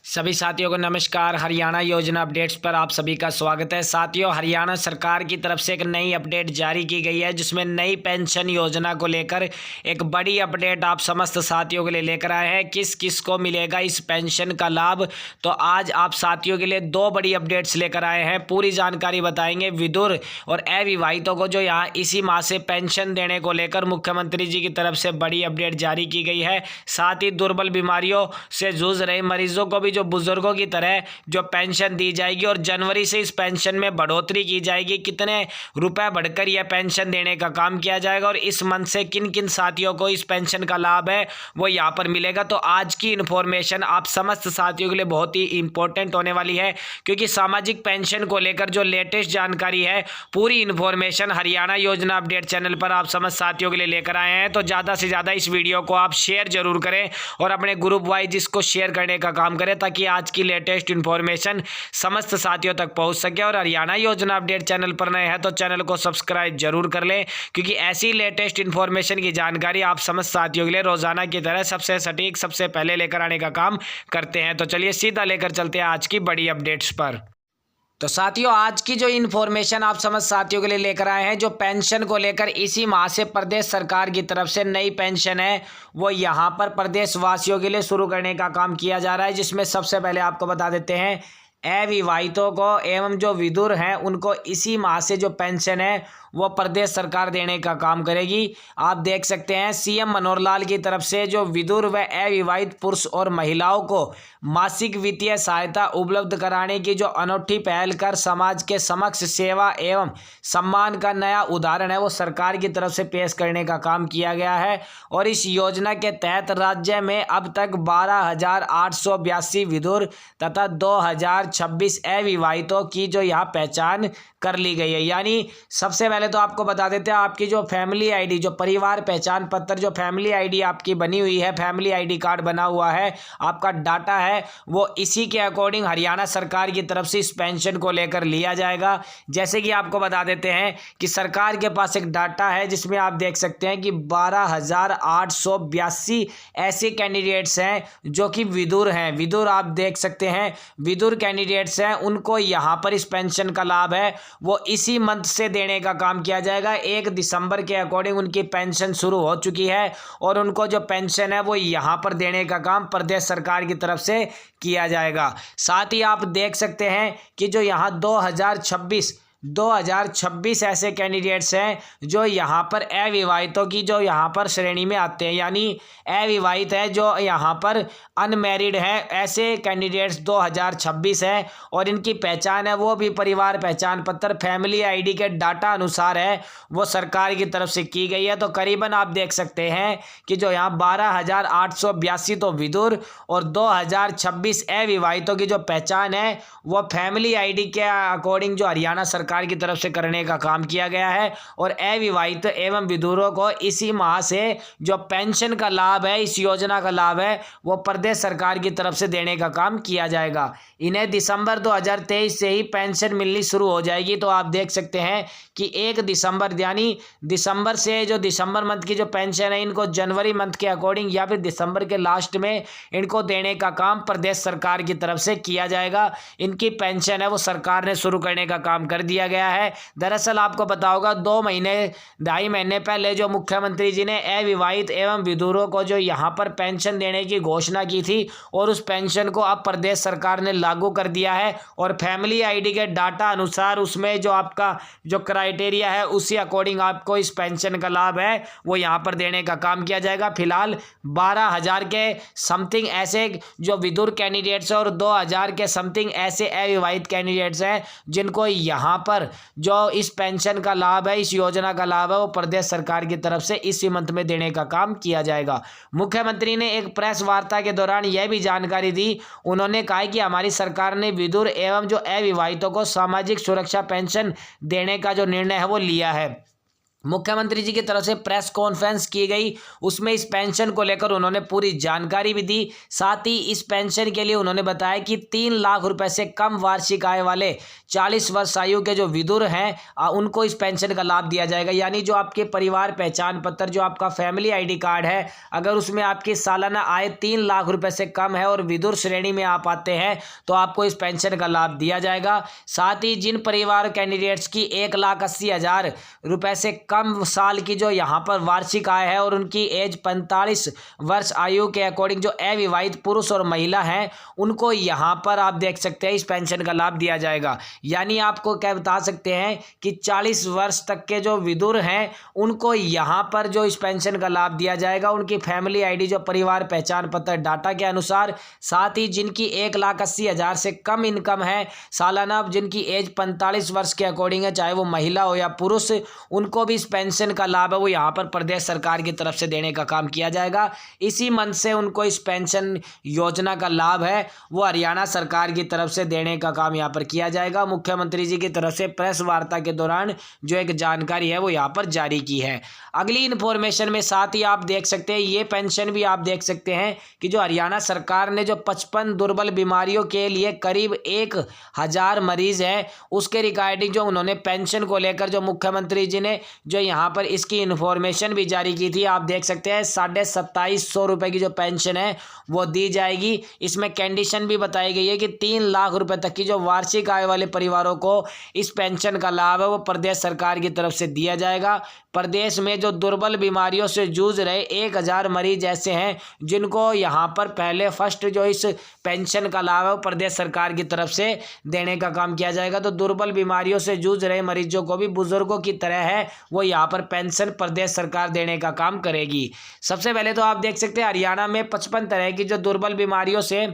सभी साथियों को नमस्कार। हरियाणा योजना अपडेट्स पर आप सभी का स्वागत है। साथियों, हरियाणा सरकार की तरफ से एक नई अपडेट जारी की गई है जिसमें नई पेंशन योजना को लेकर एक बड़ी अपडेट आप समस्त साथियों के लिए लेकर आए हैं। किस किस को मिलेगा इस पेंशन का लाभ, तो आज आप साथियों के लिए दो बड़ी अपडेट्स लेकर आए हैं। पूरी जानकारी बताएंगे। विधुर और अविवाहितों को जो यहाँ इसी माह से पेंशन देने को लेकर मुख्यमंत्री जी की तरफ से बड़ी अपडेट जारी की गई है। साथ ही दुर्बल बीमारियों से जूझ रहे मरीजों को भी जो बुजुर्गों की तरह जो पेंशन दी जाएगी और जनवरी से इस पेंशन में बढ़ोतरी की जाएगी। कितने रुपए बढ़कर यह पेंशन देने का काम किया जाएगा और इस मंथ से किन किन साथियों को इस पेंशन का लाभ है वो यहाँ पर मिलेगा। तो आज की इन्फॉर्मेशन आप समस्त साथियों के लिए बहुत ही इंपॉर्टेंट होने वाली है, क्योंकि सामाजिक पेंशन को लेकर जो लेटेस्ट जानकारी है, पूरी इन्फॉर्मेशन हरियाणा योजना अपडेट चैनल पर आप समस्त साथियों के लिए लेकर आए हैं। तो ज़्यादा से ज़्यादा इस वीडियो को आप शेयर जरूर करें और अपने ग्रुप वाइज इसको शेयर करने का काम करें, ताकि आज की लेटेस्ट इन्फॉर्मेशन समस्त साथियों तक पहुंच सके। और हरियाणा योजना अपडेट चैनल पर नए हैं तो चैनल को सब्सक्राइब जरूर कर लें, क्योंकि ऐसी लेटेस्ट इन्फॉर्मेशन की जानकारी आप समस्त साथियों के लिए रोजाना की तरह सबसे सटीक सबसे पहले लेकर आने का काम करते हैं। तो चलिए सीधा लेकर चलते हैं आज की बड़ी अपडेट्स पर। तो साथियों, आज की जो इन्फॉर्मेशन आप समस्त साथियों के लिए लेकर आए हैं, जो पेंशन को लेकर इसी माह से प्रदेश सरकार की तरफ से नई पेंशन है वो यहाँ पर प्रदेश वासियों के लिए शुरू करने का काम किया जा रहा है। जिसमें सबसे पहले आपको बता देते हैं, अविवाहितों को एवं जो विधुर हैं उनको इसी माह से जो पेंशन है वो प्रदेश सरकार देने का काम करेगी। आप देख सकते हैं, सीएम मनोहर लाल की तरफ से जो विधुर व अविवाहित पुरुष और महिलाओं को मासिक वित्तीय सहायता उपलब्ध कराने की जो अनोखी पहल कर समाज के समक्ष सेवा एवं सम्मान का नया उदाहरण है वो सरकार की तरफ से पेश करने का काम किया गया है। और इस योजना के तहत राज्य में अब तक 12,882 विधुर तथा 2,026 अविवाहितों की जो यहाँ पहचान कर ली गई है। यानी सबसे पहले तो आपको बता देते हैं, आपकी जो फैमिली आईडी, जो परिवार पहचान पत्र, जो फैमिली आईडी आपकी बनी हुई है, फैमिली आईडी कार्ड बना हुआ है, आपका डाटा है, वो इसी के अकॉर्डिंग हरियाणा सरकार की तरफ से इस पेंशन को लेकर लिया जाएगा। जैसे कि आपको बता देते हैं कि सरकार के पास एक डाटा है जिसमें आप देख सकते हैं कि 12,882 ऐसे कैंडिडेट्स हैं जो कि विधुर हैं। विधुर आप देख सकते हैं, विधुर कैंडिडेट्स हैं, उनको यहाँ पर इस पेंशन का लाभ है वो इसी मंथ से देने का काम किया जाएगा। 1 दिसंबर के अकॉर्डिंग उनकी पेंशन शुरू हो चुकी है और उनको जो पेंशन है वो यहाँ पर देने का काम प्रदेश सरकार की तरफ से किया जाएगा। साथ ही आप देख सकते हैं कि जो यहाँ 2026 ऐसे कैंडिडेट्स हैं जो यहाँ पर अविवाहितों की जो यहाँ पर श्रेणी में आते हैं, यानी अविवाहित है जो यहाँ पर अनमैरिड है, ऐसे कैंडिडेट्स 2026 हैं और इनकी पहचान है वो भी परिवार पहचान पत्र फैमिली आईडी के डाटा अनुसार है वो सरकार की तरफ से की गई है। तो करीबन आप देख सकते हैं कि जो यहाँ 12,882 तो विधुर और 2,026 अविवाहितों की जो पहचान है वो फैमिली आईडी के अकॉर्डिंग जो हरियाणा सरकार की तरफ से करने का काम किया गया है। और अविवाहित एवं विधुरों को इसी माह से जो पेंशन का लाभ है, इस योजना का लाभ है वो प्रदेश सरकार की तरफ से देने का काम किया जाएगा। इन्हें दिसंबर 2023 से ही पेंशन मिलनी शुरू हो जाएगी। तो आप देख सकते हैं कि 1 दिसंबर यानी दिसंबर से जो दिसंबर मंथ की जो पेंशन है इनको जनवरी मंथ के अकॉर्डिंग या फिर दिसंबर के लास्ट में इनको देने का काम प्रदेश सरकार की तरफ से किया जाएगा। इनकी पेंशन है वो सरकार ने शुरू करने का काम कर दिया गया है। दरअसल आपको पता होगा 2-2.5 महीने पहले जो मुख्यमंत्री जी ने अविवाहित एवं विधुरों को जो यहाँ पर पेंशन देने की घोषणा की थी और उस पेंशन को अब प्रदेश सरकार ने लागू कर दिया है। और फैमिली आईडी के डाटा अनुसार उसमें जो आपका जो क्राइटेरिया है उसी अकॉर्डिंग आपको इस पेंशन का लाभ है वो यहाँ पर देने का काम किया जाएगा। फिलहाल 12,000 के समथिंग ऐसे जो विधुर कैंडिडेट्स हैं और 2,000 के समथिंग ऐसे अविवाहित कैंडिडेट्स हैं जिनको यहाँ पर जो इस पेंशन का लाभ है, इस योजना का लाभ है वो प्रदेश सरकार की तरफ से इसी मंथ में देने का काम किया जाएगा। मुख्यमंत्री ने एक प्रेस वार्ता के दौरान यह भी जानकारी दी। उन्होंने कहा कि हमारी सरकार ने विधुर एवं जो अविवाहितों को सामाजिक सुरक्षा पेंशन देने का जो निर्णय है वो लिया है। मुख्यमंत्री जी की तरफ से प्रेस कॉन्फ्रेंस की गई, उसमें इस पेंशन को लेकर उन्होंने पूरी जानकारी भी दी। साथ ही इस पेंशन के लिए उन्होंने बताया कि 3 लाख रुपए से कम वार्षिक आय वाले 40 वर्ष आयु के जो विधुर हैं उनको इस पेंशन का लाभ दिया जाएगा। यानी जो आपके परिवार पहचान पत्र, जो आपका फैमिली ID कार्ड है, अगर उसमें आपकी सालाना आय 3 लाख रुपए से कम है और विधुर श्रेणी में आप आते हैं तो आपको इस पेंशन का लाभ दिया जाएगा। साथ ही जिन परिवार कैंडिडेट्स की 1,80,000 रुपए से कम साल की जो यहाँ पर वार्षिक आय है और उनकी एज 45 वर्ष आयु के अकॉर्डिंग जो अविवाहित पुरुष और महिला हैं, उनको यहाँ पर आप देख सकते हैं इस पेंशन का लाभ दिया जाएगा। यानी आपको क्या बता सकते हैं कि 40 वर्ष तक के जो विधुर हैं उनको यहाँ पर जो इस पेंशन का लाभ दिया जाएगा, उनकी फैमिली ID जो परिवार पहचान पत्र डाटा के अनुसार। साथ ही जिनकी 1,80,000 से कम इनकम है सालाना, जिनकी एज 45 वर्ष के अकॉर्डिंग है, चाहे वो महिला हो या पुरुष, उनको भी इस पेंशन का लाभ है वो यहाँ पर प्रदेश सरकार की तरफ से देने का काम किया जाएगा। इसी मन से उनको इस पेंशन योजना का लाभ है वो हरियाणा सरकार की तरफ से देने का काम यहाँ पर किया जाएगा। मुख्यमंत्री जी की तरफ से प्रेस वार्ता के दौरान जो एक जानकारी है वो यहाँ पर जारी की है। अगली इन्फॉर्मेशन में साथ ही आप देख सकते हैं, ये पेंशन भी आप देख सकते हैं कि जो हरियाणा सरकार ने जो 55 दुर्बल बीमारियों के लिए करीब 1,000 मरीज है उसके रिगार्डिंग जो उन्होंने पेंशन को लेकर जो मुख्यमंत्री जी ने जो यहाँ पर इसकी इन्फॉर्मेशन भी जारी की थी। आप देख सकते हैं 2,750 रुपये की जो पेंशन है वो दी जाएगी। इसमें कंडीशन भी बताई गई है कि 3 लाख रुपए तक की जो वार्षिक आय वाले परिवारों को इस पेंशन का लाभ है वो प्रदेश सरकार की तरफ से दिया जाएगा। प्रदेश में जो दुर्बल बीमारियों से जूझ रहे 1,000 मरीज ऐसे हैं जिनको यहाँ पर पहले फर्स्ट जो इस पेंशन का लाभ है वो प्रदेश सरकार की तरफ से देने का काम किया जाएगा। तो दुर्बल बीमारियों से जूझ रहे मरीजों को भी बुजुर्गों की तरह है वो यहाँ पर पेंशन प्रदेश सरकार देने का काम करेगी। सबसे पहले तो आप देख सकते हैं हरियाणा में 55 तरह की जो दुर्बल बीमारियों से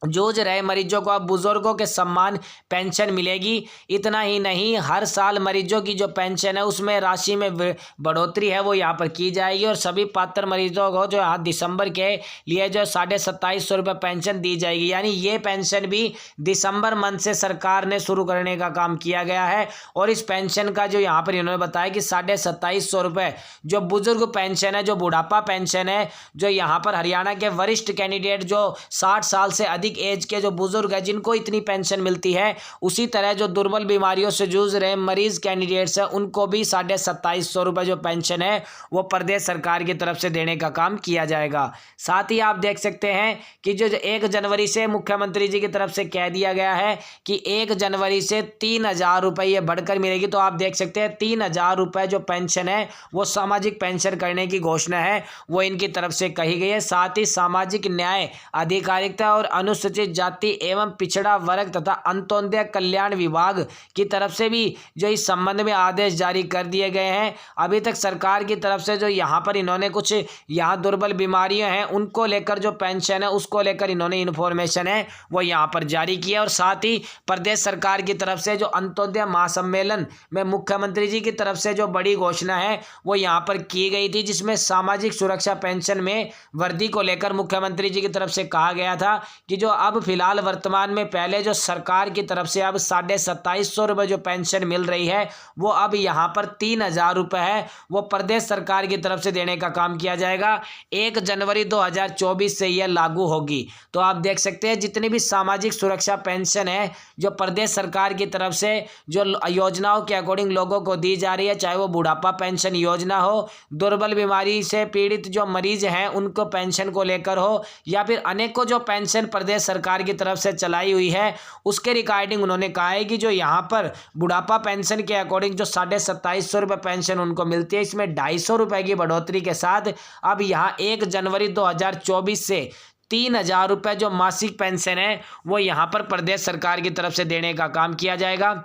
जूझ रहे मरीजों को अब बुजुर्गों के सम्मान पेंशन मिलेगी। इतना ही नहीं, हर साल मरीजों की जो पेंशन है उसमें राशि में बढ़ोतरी है वो यहाँ पर की जाएगी और सभी पात्र मरीजों को जो आज दिसंबर के लिए जो 2,750 रुपये पेंशन दी जाएगी। यानी ये पेंशन भी दिसंबर मंथ से सरकार ने शुरू करने का काम किया गया है। और इस पेंशन का जो यहाँ पर इन्होंने बताया कि 2,750 रुपये जो बुजुर्ग पेंशन है, जो बुढ़ापा पेंशन है, जो यहाँ पर हरियाणा के वरिष्ठ कैंडिडेट जो 60 साल से अधिक एज के जो बुजुर्ग है जिनको इतनी पेंशन मिलती है, उसी तरह जो दुर्बल बीमारियों से जूझ रहे मरीज कैंडिडेट्स हैं उनको भी 2,750 रुपये जो पेंशन है वो प्रदेश सरकार की तरफ से देने का काम किया जाएगा। साथ ही आप देख सकते हैं कि जो 1 जनवरी से मुख्यमंत्री जी की तरफ से कह दिया गया है कि 1 जनवरी से 3,000 रुपये ये बढ़कर मिलेगी। तो आप देख सकते हैं 3,000 रुपये जो पेंशन है वो सामाजिक पेंशन करने की घोषणा है वो इनकी तरफ से कही गई है। साथ ही सामाजिक न्याय, अधिकारिता और अनुसूचित जाति एवं पिछड़ा वर्ग तथा अंत्योदय कल्याण विभाग की तरफ से भी जो इस संबंध में आदेश जारी कर दिए गए हैं। अभी तक सरकार की तरफ से जो यहाँ पर इन्होंने कुछ यहाँ दुर्बल बीमारियां हैं उनको लेकर जो पेंशन है उसको लेकर इन्होंने इन्फॉर्मेशन है वो यहाँ पर जारी किया। और साथ ही प्रदेश सरकार की तरफ से जो अंत्योदय महासम्मेलन में मुख्यमंत्री जी की तरफ से जो बड़ी घोषणा है वो यहाँ पर की गई थी, जिसमें सामाजिक सुरक्षा पेंशन में वृद्धि को लेकर मुख्यमंत्री जी की तरफ से कहा गया था कि जो अब फिलहाल वर्तमान में पहले जो सरकार की तरफ से अब 2,750 रुपये जो पेंशन मिल रही है वो अब यहाँ पर 3,000 रुपये है वो प्रदेश सरकार की तरफ से देने का काम किया जाएगा। 1 जनवरी 2024 से यह लागू होगी। तो आप देख सकते हैं जितनी भी सामाजिक सुरक्षा पेंशन है जो प्रदेश सरकार की तरफ से जो योजनाओं के अकॉर्डिंग लोगों को दी जा रही है, चाहे वो बुढ़ापा पेंशन योजना हो, दुर्बल बीमारी से पीड़ित जो मरीज हैं उनको पेंशन को लेकर हो, या फिर अनेकों जो पेंशन प्रदेश सरकार की तरफ से चलाई हुई है उसके रिगार्डिंग उन्होंने कहा है कि जो यहाँ पर बुढ़ापा पेंशन के अकॉर्डिंग जो 2,750 रुपये पेंशन उनको मिलती है, इसमें 250 रुपये की बढ़ोतरी के साथ अब यहाँ 1 जनवरी 2024 से 3,000 रुपये जो मासिक पेंशन है वो यहाँ पर प्रदेश सरकार की तरफ से देने का काम किया जाएगा।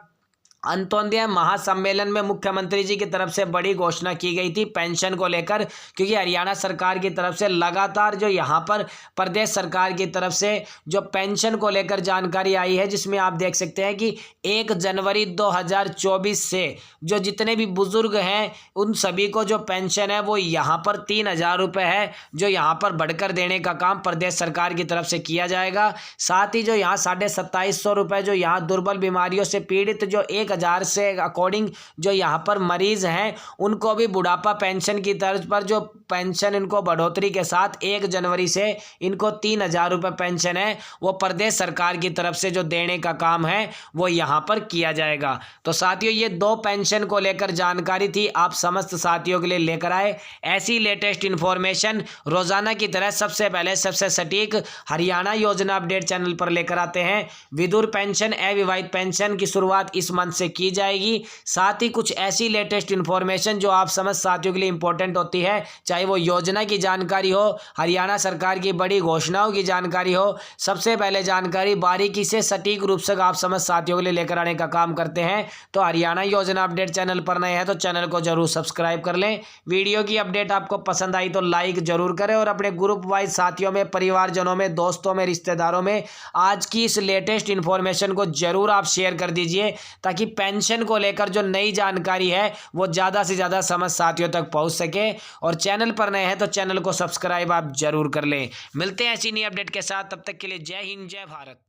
अंत्योदय महासम्मेलन में मुख्यमंत्री जी की तरफ से बड़ी घोषणा की गई थी पेंशन को लेकर, क्योंकि हरियाणा सरकार की तरफ से लगातार जो यहाँ पर प्रदेश सरकार की तरफ से जो पेंशन को लेकर जानकारी आई है, जिसमें आप देख सकते हैं कि 1 जनवरी 2024 से जो जितने भी बुजुर्ग हैं उन सभी को जो पेंशन है वो यहाँ पर 3,000 रुपये है जो यहाँ पर बढ़कर देने का काम प्रदेश सरकार की तरफ से किया जाएगा। साथ ही जो यहाँ 2,750 रुपये जो यहाँ दुर्बल बीमारियों से पीड़ित जो 1,000 1000 से अकॉर्डिंग जो यहाँ पर मरीज हैं उनको भी बुढ़ापा पेंशन की तर्ज पर जो पेंशन इनको बढ़ोतरी के साथ 1 जनवरी से इनको 3000 रुपये पेंशन है वो प्रदेश सरकार की तरफ से जो देने का काम है वो यहाँ पर किया जाएगा। तो साथियों ये 2 पेंशन को लेकर जानकारी थी, आप समस्त साथियों के लिए लेकर आए। ऐसी लेटेस्ट इन्फॉर्मेशन रोजाना की तरह सबसे पहले सबसे सटीक हरियाणा योजना अपडेट चैनल पर लेकर आते हैं। विधुर पेंशन अविवाहित पेंशन की शुरुआत इस मंथ से की जाएगी। साथ ही कुछ ऐसी लेटेस्ट इन्फॉर्मेशन जो आप समस्त साथियों के लिए इंपॉर्टेंट होती है, चाहे वो योजना की जानकारी हो, हरियाणा सरकार की बड़ी घोषणाओं की जानकारी हो, सबसे पहले जानकारी बारीकी से सटीक रूप से आप समस्त साथियों के लिए लेकर आने का काम करते हैं। तो हरियाणा योजना अपडेट चैनल पर नए हैं तो चैनल को जरूर सब्सक्राइब कर लें। वीडियो की अपडेट आपको पसंद आई तो लाइक जरूर करें और अपने ग्रुप वाइज साथियों में, परिवारजनों में, दोस्तों में, रिश्तेदारों में आज की इस लेटेस्ट इन्फॉर्मेशन को जरूर आप शेयर कर दीजिए ताकि पेंशन को लेकर जो नई जानकारी है वो ज़्यादा से ज़्यादा समझ साथियों तक पहुंच सके। और चैनल पर नए हैं तो चैनल को सब्सक्राइब आप जरूर कर लें। मिलते हैं ऐसी नई अपडेट के साथ, तब तक के लिए जय हिंद जय भारत।